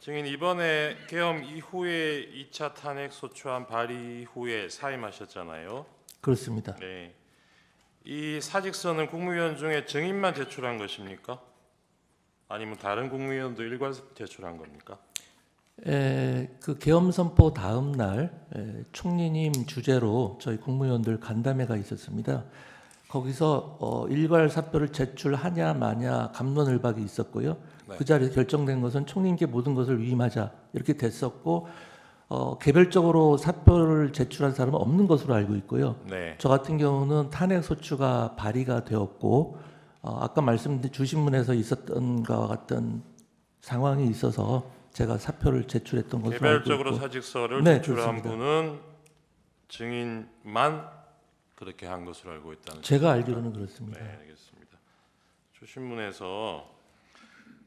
증인 이번에 계엄 이후에 2차 탄핵 소추안 발의 후에 사임하셨잖아요. 그렇습니다. 네. 이 사직서는 국무위원 중에 증인만 제출한 것입니까? 아니면 다른 국무위원도 일괄 제출한 겁니까? 그 계엄 선포 다음 날 총리님 주재로 저희 국무위원들 간담회가 있었습니다. 거기서 일괄 사표를 제출하냐 마냐 갑론을박이 있었고요. 네. 그 자리에서 결정된 것은 총리님께 모든 것을 위임하자 이렇게 됐었고 개별적으로 사표를 제출한 사람은 없는 것으로 알고 있고요. 네. 저 같은 경우는 탄핵 소추가 발의가 되었고 아까 말씀드린 주신문에서 있었던 것과 같은 상황이 있어서 제가 사표를 제출했던 것으로 알고 개별적으로 있고 사직서를 네, 제출한 그렇습니다. 분은 증인만 그렇게 한 것으로 알고 있다는 제가 뜻입니까? 알기로는 그렇습니다. 네, 알겠습니다. 주신문에서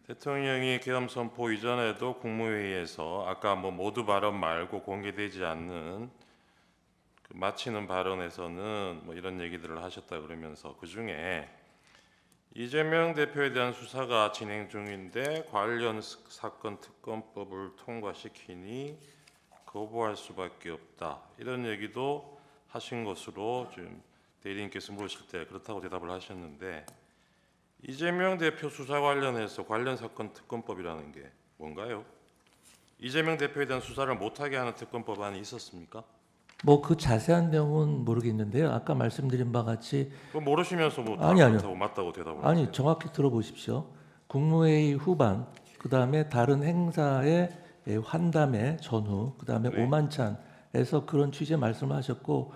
대통령이 계엄 선포 이전에도 국무회의에서 아까 모두 발언 말고 공개되지 않는 그 마치는 발언에서는 이런 얘기들을 하셨다 그러면서 그 중에 이재명 대표에 대한 수사가 진행 중인데 관련 사건 특검법을 통과시키니 거부할 수밖에 없다 이런 얘기도 하신 것으로 지금 대리인께서 물으실 때 그렇다고 대답을 하셨는데 이재명 대표 수사 관련해서 관련 사건 특검법이라는 게 뭔가요? 이재명 대표에 대한 수사를 못하게 하는 특검법안이 있었습니까? 그 자세한 내용은 모르겠는데요. 아까 말씀드린 바와 같이 그거 모르시면서 아니요. 그렇다고 맞다고 대답을 아니 하세요. 정확히 들어보십시오. 국무회의 후반 그다음에 다른 행사의 환담회 전후 그다음에 네. 오만찬에서 그런 취지의 말씀을 하셨고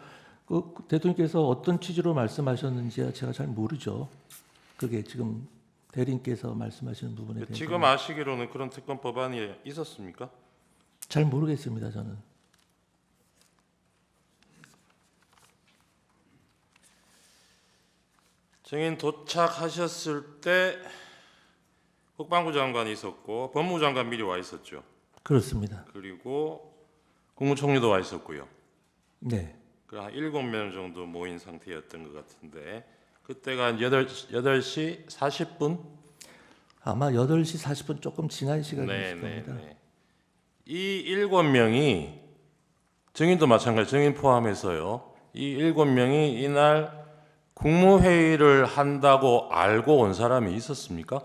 그 대통령께서 어떤 취지로 말씀하셨는지 제가 잘 모르죠. 그게 지금 대리인께서 말씀하시는 부분에 대해서 지금 아시기로는 그런 특검법안이 있었습니까? 잘 모르겠습니다. 저는. 증인 도착하셨을 때 국방부 장관이 있었고 법무부 장관 미리 와 있었죠. 그렇습니다. 그리고 국무총리도 와 있었고요. 네. 한 7명 정도 모인 상태였던 것 같은데 그때가 한 8시 40분? 아마 8시 40분 조금 지난 시간이었을 겁니다. 이 7명이 증인도 마찬가지 증인 포함해서요. 이 7명이 이날 국무회의를 한다고 알고 온 사람이 있었습니까?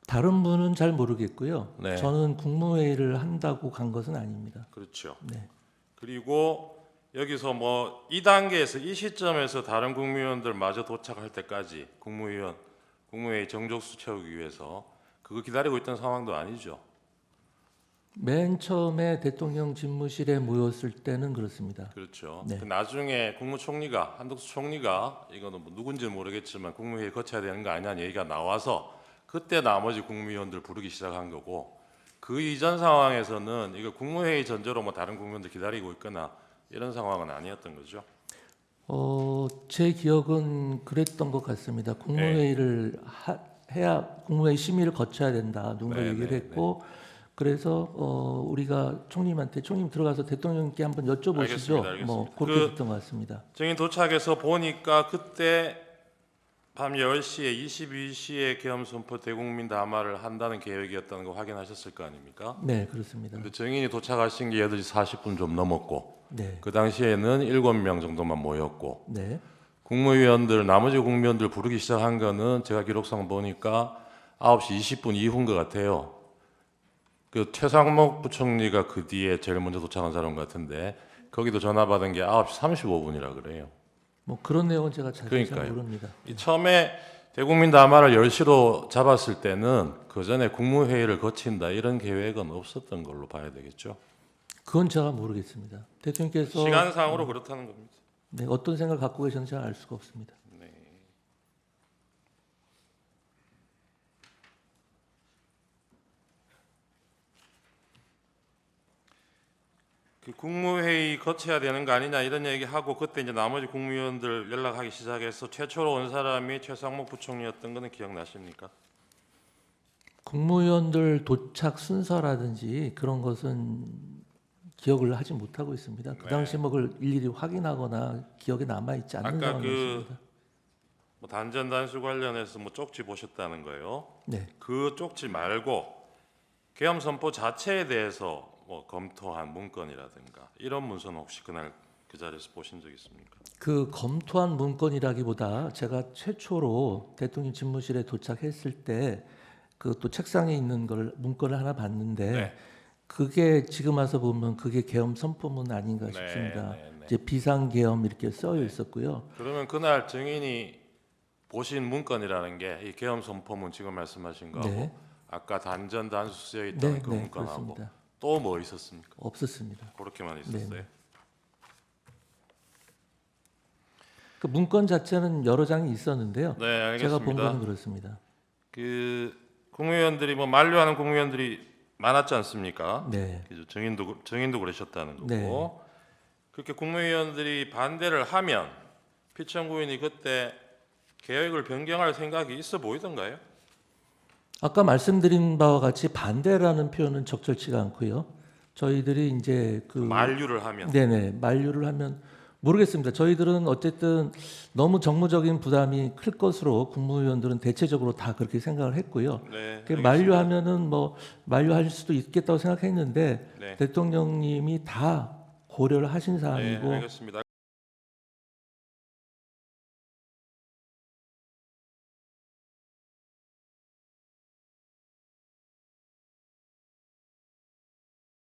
다른 분은 잘 모르겠고요. 네. 저는 국무회의를 한다고 간 것은 아닙니다. 그렇죠. 네. 그리고 여기서 이 단계에서 이 시점에서 다른 국무위원들 마저 도착할 때까지 국무회의 정족수 채우기 위해서 그거 기다리고 있던 상황도 아니죠. 맨 처음에 대통령 집무실에 모였을 때는 그렇습니다. 그렇죠. 네. 그 나중에 국무총리가 한덕수 총리가 이거는 누군지는 모르겠지만 국무회의 거쳐야 되는 거 아니냐는 얘기가 나와서 그때 나머지 국무위원들 부르기 시작한 거고 그 이전 상황에서는 이거 국무회의 전제로 다른 국무위원들 기다리고 있거나 이런 상황은 아니었던 거죠. 제 기억은 그랬던 것 같습니다. 국무회의를 해야 국무회의 심의를 거쳐야 된다. 누군가 네, 얘기를 네, 했고 그래서 우리가 총님한테 총님 들어가서 대통령께 한번 여쭤보시죠. 알겠습니다. 그렇게 됐던 것 같습니다. 증인 도착해서 보니까 그때 밤 10시에 22시에 계엄 선포 대국민 담화를 한다는 계획이었다는 거 확인하셨을 거 아닙니까? 네, 그렇습니다. 근데 증인이 도착하신 게 8시 40분 좀 넘었고 네, 그 당시에는 7명 정도만 모였고 네, 나머지 국무위원들 부르기 시작한 거는 제가 기록상 보니까 9시 20분 이후인 것 같아요. 그 최상목 부총리가 그 뒤에 제일 먼저 도착한 사람 같은데 거기도 전화 받은 게 9시 35분이라 그래요. 그런 내용은 제가 잘 그러니까요. 모릅니다. 이 처음에 대국민 담화를 10시로 잡았을 때는 그 전에 국무회의를 거친다 이런 계획은 없었던 걸로 봐야 되겠죠. 그건 제가 모르겠습니다. 대통령께서 시간상으로 그렇다는 겁니다. 네, 어떤 생각을 갖고 계셨는지 잘 알 수가 없습니다. 네. 그 국무회의 거쳐야 되는 거 아니냐 이런 얘기하고 그때 이제 나머지 국무위원들 연락하기 시작해서 최초로 온 사람이 최상목 부총리였던 거는 기억나십니까? 국무위원들 도착 순서라든지 그런 것은 기억을 하지 못하고 있습니다. 그 당시 그걸 일일이 확인하거나 기억에 남아 있지 않는 아까 상황이었습니다. 단전 단수 관련해서 쪽지 보셨다는 거예요. 네, 그 쪽지 말고 계엄 선포 자체에 대해서 뭐 검토한 문건이라든가 이런 문서는 혹시 그날 그 자리에서 보신 적 있습니까? 그 검토한 문건이라기보다 제가 최초로 대통령 집무실에 도착했을 때 그 또 책상에 있는 걸 문건을 하나 봤는데 네. 그게 지금 와서 보면 그게 계엄 선포문 아닌가 네, 싶습니다. 네, 네. 이제 비상 계엄 이렇게 써여 있었고요. 그러면 그날 증인이 보신 문건이라는 게 이 계엄 선포문 지금 말씀하신 거하고 네. 아까 단전 단수 쓰여 있던 네, 그 네, 문건하고 그렇습니다. 또 뭐 있었습니까? 없었습니다. 그렇게만 있었어요. 네. 그 문건 자체는 여러 장이 있었는데요. 네, 제가 본 알겠습니다. 거는 그렇습니다. 그 국무위원들이 뭐 만류하는 국무위원들이 많았지 않습니까? 네. 그죠? 증인도 그러셨다는 거고 네. 그렇게 국무위원들이 반대를 하면 피청구인이 그때 계획을 변경할 생각이 있어 보이던가요? 아까 말씀드린 바와 같이 반대라는 표현은 적절치가 않고요. 저희들이 이제 그 만류를 하면 네네 만류를 하면 모르겠습니다. 저희들은 어쨌든 너무 정무적인 부담이 클 것으로 국무위원들은 대체적으로 다 그렇게 생각을 했고요. 네, 그 알겠습니다. 만류하면은 뭐 만류할 수도 있겠다고 생각했는데 네. 대통령님이 다 고려를 하신 네, 사안이고 알겠습니다.